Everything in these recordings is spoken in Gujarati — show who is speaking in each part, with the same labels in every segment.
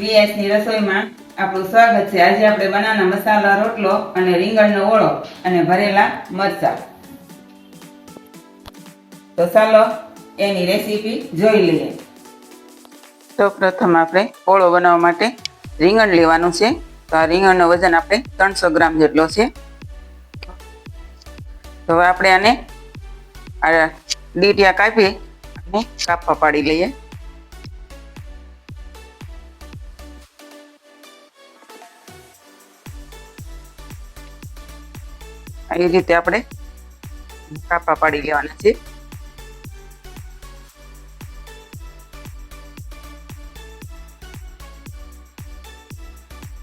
Speaker 1: વીએસની રસોઈમાં આપણું સ્વાગત છે। આજે આપણે બનાના મસાલા રોટલો અને રીંગણનો ઓળો અને ભરેલા મરચાં। તો ચાલો એની રેસીપી જોઈ લઈએ। તો પ્રથમ આપણે ઓળો બનાવવા માટે રીંગણ લેવાનું છે। તો આ રીંગણનો વજન આપણે 300 ગ્રામ જેટલો છે। તો હવે આપણે આને આ ડીટિયા કાપી અને કાપવા પાડી લઈએ। આવી રીતે આપણે કાપા પાડી લેવાના છે।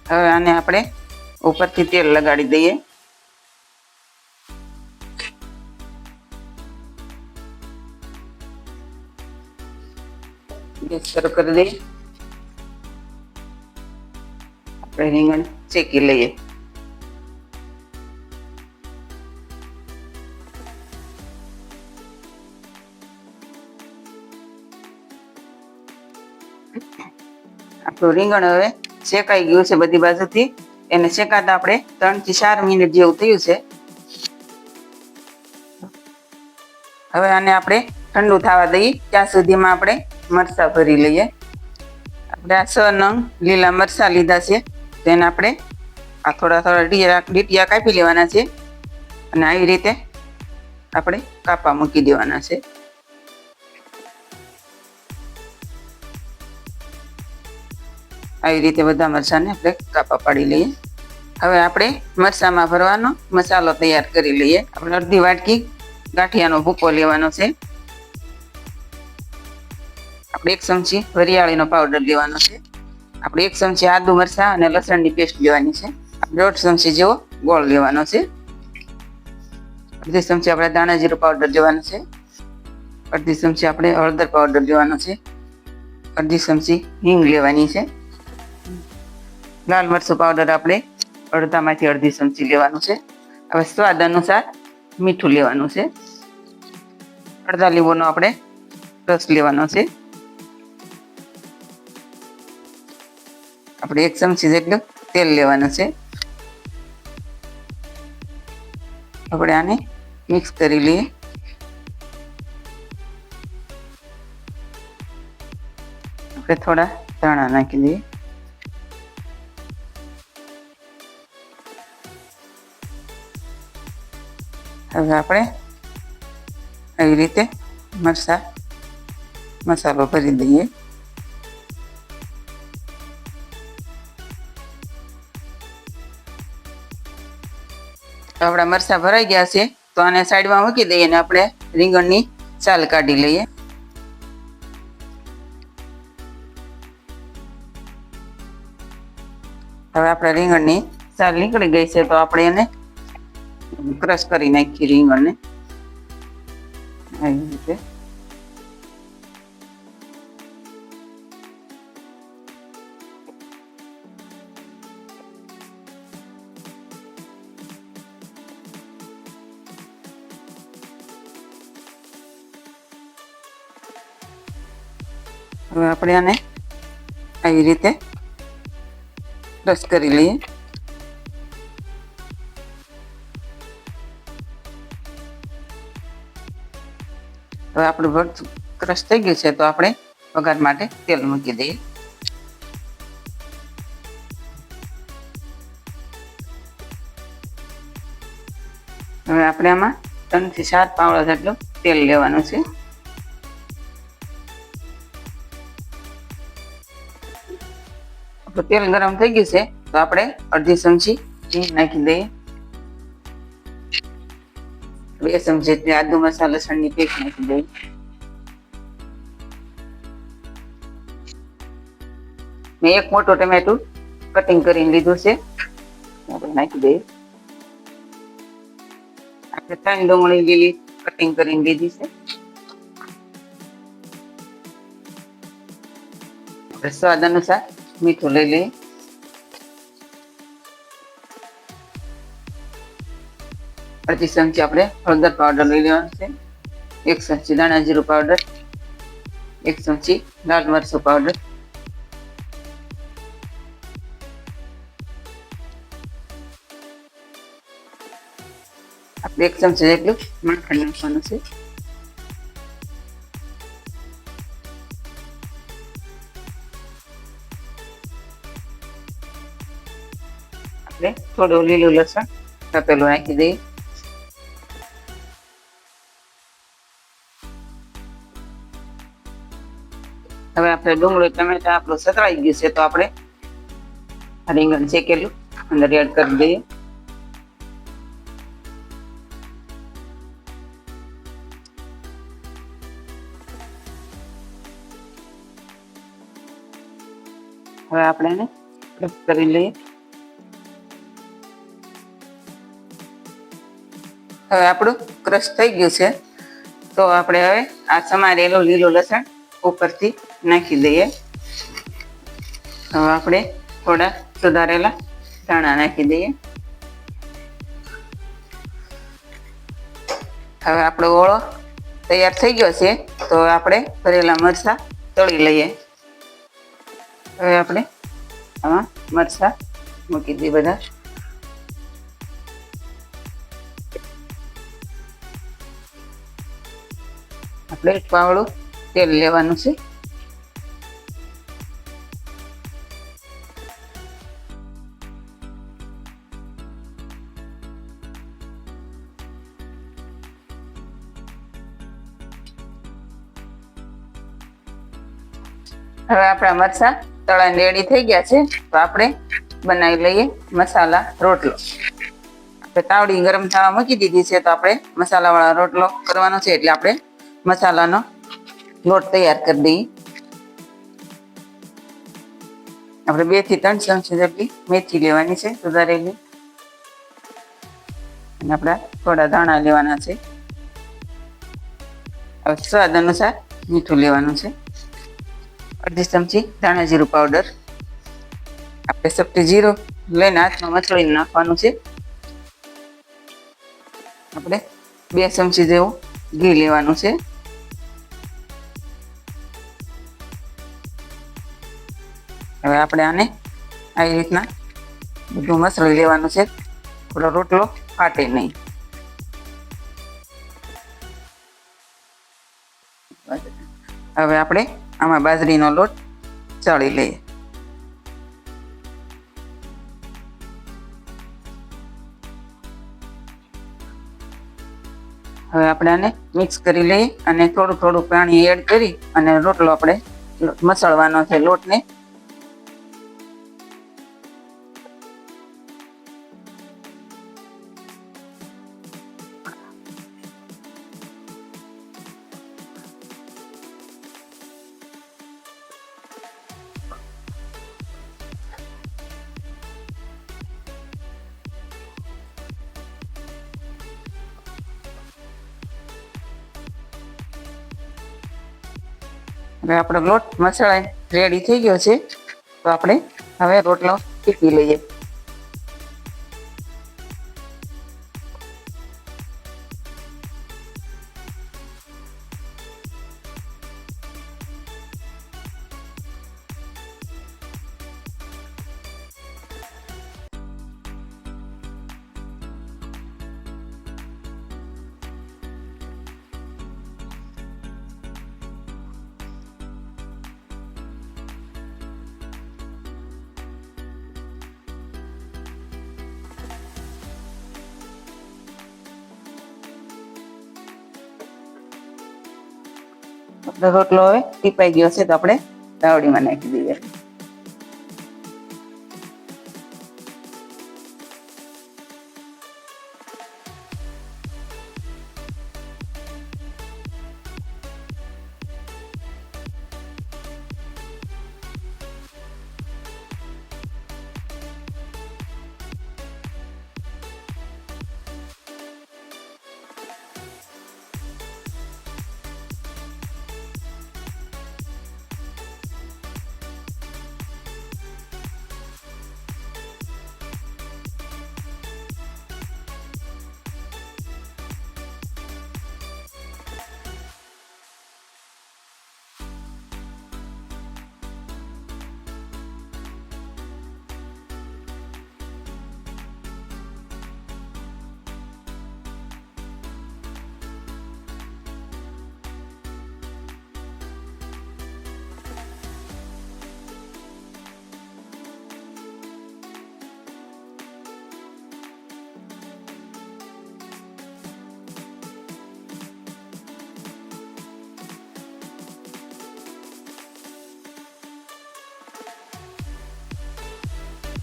Speaker 1: હવે આને આપણે ઉપરથી તેલ લગાડી દઈએ। ગેસ શરૂ કરી દઈએ। આપણે રીંગણ શેકી લઈએ। આપણું રીંગણ હવે શેકાઈ ગયું છે બધી બાજુથી। એને શેકાતા આપણે 3 થી 4 મિનિટ જેવું થયું છે। હવે આને આપણે ઠંડુ થવા દઈએ, ત્યાં સુધીમાં આપણે મરચાં ભરી લઈએ। આપણે આ 6 નંગ લીલા મરચાં લીધા છે। તેને આપણે આ થોડા ડીટિયા કાપી લેવાના છે અને આવી રીતે આપણે કાપા મૂકી દેવાના છે। આવી રીતે બધા મરચાંને આપણે કાપા પાડી લઈએ। હવે આપણે મરચાંમાં ભરવાનો મસાલો તૈયાર કરી લઈએ। આપણે અડધી વાટકી ગાંઠિયાનો ભૂકો લેવાનો છે। આપણે 1 ચમચી વરિયાળીનો પાવડર લેવાનો છે। આપણે 1 ચમચી આદુ મરચાં અને લસણની પેસ્ટ લેવાની છે। આપણે 1.5 ચમચી જેવો ગોળ લેવાનો છે। અડધી ચમચી આપણે ધાણા જીરું પાવડર લેવાનો છે। અડધી ચમચી આપણે હળદર પાવડર લેવાનો છે। અડધી ચમચી હિંગ લેવાની છે। લાલ મરચું પાવડર આપણે અડધામાંથી અડધી ચમચી લેવાનું છે। હવે સ્વાદ અનુસાર મીઠું લેવાનું છે। અડધા લીંબુનો આપણે રસ લેવાનો છે। આપણે 1 ચમચી જેટલું તેલ લેવાનું છે। આપણે આને મિક્સ કરી લઈએ। આપણે થોડા ધાણા નાખી દઈએ। હવે આપણે આવી રીતે મસાલો ભરી દઈએ। આપણા મરચાં ભરાઈ ગયા છે તો આને સાઈડમાં મૂકી દઈએ અને આપણે રીંગણની છાલ કાઢી લઈએ। હવે આપણે રીંગણની છાલ નીકળી ગઈ છે તો આપણે એને ક્રશ કરી નાખીએ રીંગણને આવી રીતે। હવે આપણે આને આવી રીતે ક્રશ કરી લઈએ। હવે આપણું ભરતું ક્રશ થઈ ગયું છે તો આપણે વઘાર માટે તેલ મૂકી દઈએ। હવે આપણે આમાં 3 થી 4 પાવડા જેટલું તેલ લેવાનું છે। તેલ ગરમ થઈ ગયું છે તો આપણે અડધી ચમચી ઘી નાખી દઈએ। 2 ચમચી જેટલી આદુ મરચાં લસણની પેસ્ટ નાખી દઈએ। મેં 1 મોટું ટમેટું કટિંગ કરીને લીધું છે, આપણે નાખી દઈએ। આપણે 3 ડુંગળી લીલી કટિંગ કરીને લીધી છે। આપણે સ્વાદ અનુસાર મીઠું લઈ લઈએ। અડધી ચમચી આપણે હળદર પાવડર લઈ લેવાનું છે। 1 ચમચી ધાણા જીરું પાવડર, 1 ચમચી લાલ મરચું પાવડર, 1 ચમચી જેટલું માખણ નાખવાનું છે. આપણે થોડું લીલું લસણ કાપેલું નાખી દઈએ. હવે આપણે ડુંગળી ટમેટા આપણું સતળાઈ ગયું છે, તો આપણે રીંગણ શેકેલું અંદર એડ કરી દઈએ. હવે આપણે એને ક્રશ કરી લઈએ. હવે આપણું ક્રશ થઈ ગયું છે, તો આપણે હવે આ સમારેલું લીલું લસણ ઉપરથી નાખી દઈએ. હવે આપણે થોડા સુધારેલા ધાણા નાખી દઈએ. હવે આપણો ઓળો તૈયાર થઈ ગયો છે, તો આપણે ભરેલા મરચાં તળી લઈએ. હવે આપણે આમાં મરચાં મૂકી દઈએ બધા. આપણે પાવડું તેલ લેવાનું છે. હવે આપણા મરચાં તળાઈને રેડી થઈ ગયા છે, તો આપણે બનાવી લઈએ મસાલા રોટલો. આપણે તાવડી ગરમ થવા મૂકી દીધી છે, તો આપણે મસાલાવાળા રોટલો કરવાનો છે, એટલે આપણે મસાલાનો લોટ તૈયાર કરી દઈએ. આપણે 2 થી 3 ચમચી જેટલી મેથી લેવાની છે સુધારેલી, અને આપણા થોડા ધાણા લેવાના છે. હવે સ્વાદ અનુસાર મીઠું લેવાનું છે. 1/2 ચમચી ધાણા જીરું પાવડર. આપણે સપટી જીરું લઈને હાથમાં મસળીને નાખવાનું છે. આપણે 2 ચમચી જેવું ઘી લેવાનું છે. હવે આપણે આને આવી રીતના બધું મસળી લેવાનું છે, થોડો રોટલો ફાટે નહીં. હવે આપણે આમાં બાજરીનો લોટ ચાળી લઈએ. હવે આપણે આને મિક્સ કરી લઈએ અને થોડું થોડું પાણી એડ કરી અને રોટલો આપણે મસળવાનો છે લોટને. હવે આપણો લોટ મસળાઈ રેડી થઈ ગયો છે, તો આપણે હવે રોટલો શેકી લઈએ. આપણો રોટલો હવે ટીપાઈ ગયો છે, તો આપણે તાવડીમાં નાખી દઈએ.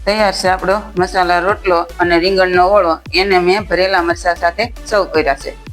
Speaker 1: તૈયાર છે આપણો મસાલા રોટલો અને રીંગણનો ઓળો. એને મેં ભરેલા મરચાં સાથે સર્વ કર્યા છે.